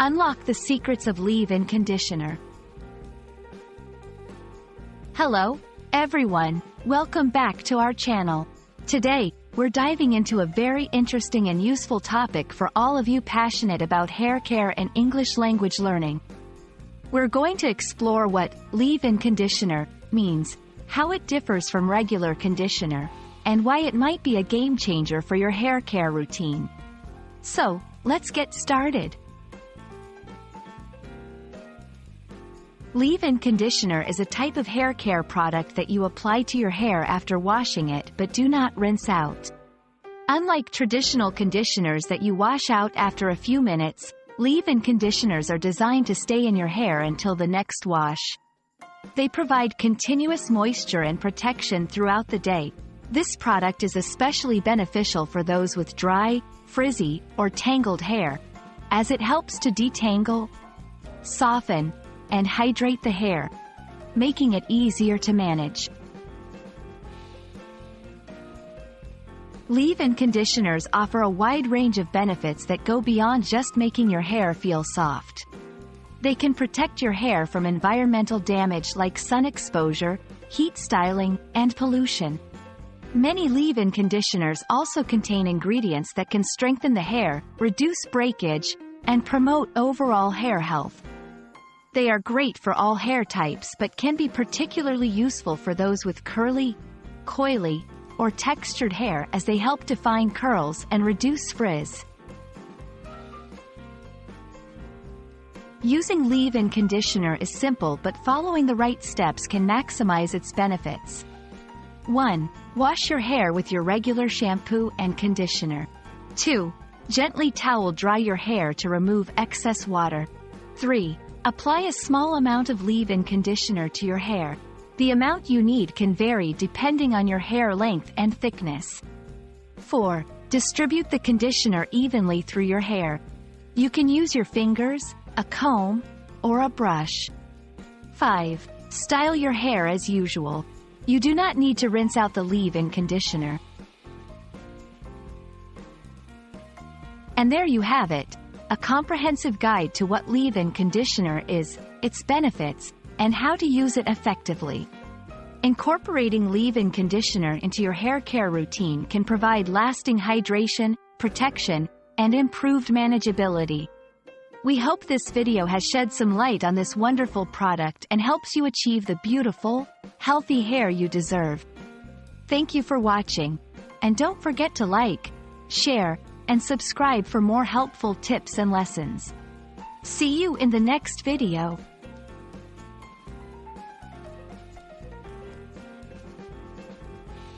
Unlock the secrets of leave-in conditioner. Hello, everyone. Welcome back to our channel. Today, we're diving into a very interesting and useful topic for all of you passionate about hair care and English language learning. We're going to explore what leave-in conditioner means, how it differs from regular conditioner, and why it might be a game changer for your hair care routine. So, let's get started. Leave-in conditioner is a type of hair care product that you apply to your hair after washing it but do not rinse out. Unlike traditional conditioners that you wash out after a few minutes, leave-in conditioners are designed to stay in your hair until the next wash. They provide continuous moisture and protection throughout the day. This product is especially beneficial for those with dry, frizzy, or tangled hair, as it helps to detangle, soften, and hydrate the hair, making it easier to manage. Leave-in conditioners offer a wide range of benefits that go beyond just making your hair feel soft. They can protect your hair from environmental damage like sun exposure, heat styling, and pollution. Many leave-in conditioners also contain ingredients that can strengthen the hair, reduce breakage, and promote overall hair health. They are great for all hair types but can be particularly useful for those with curly, coily, or textured hair as they help define curls and reduce frizz. Using leave-in conditioner is simple, but following the right steps can maximize its benefits. 1. Wash your hair with your regular shampoo and conditioner. 2. Gently towel dry your hair to remove excess water. 3. Apply a small amount of leave-in conditioner to your hair. The amount you need can vary depending on your hair length and thickness. 4. Distribute the conditioner evenly through your hair. You can use your fingers, a comb, or a brush. 5. Style your hair as usual. You do not need to rinse out the leave-in conditioner. And there you have it. A comprehensive guide to what leave-in conditioner is, its benefits, and how to use it effectively. Incorporating leave-in conditioner into your hair care routine can provide lasting hydration, protection, and improved manageability. We hope this video has shed some light on this wonderful product and helps you achieve the beautiful, healthy hair you deserve. Thank you for watching, and don't forget to like, share, and subscribe for more helpful tips and lessons. See you in the next video.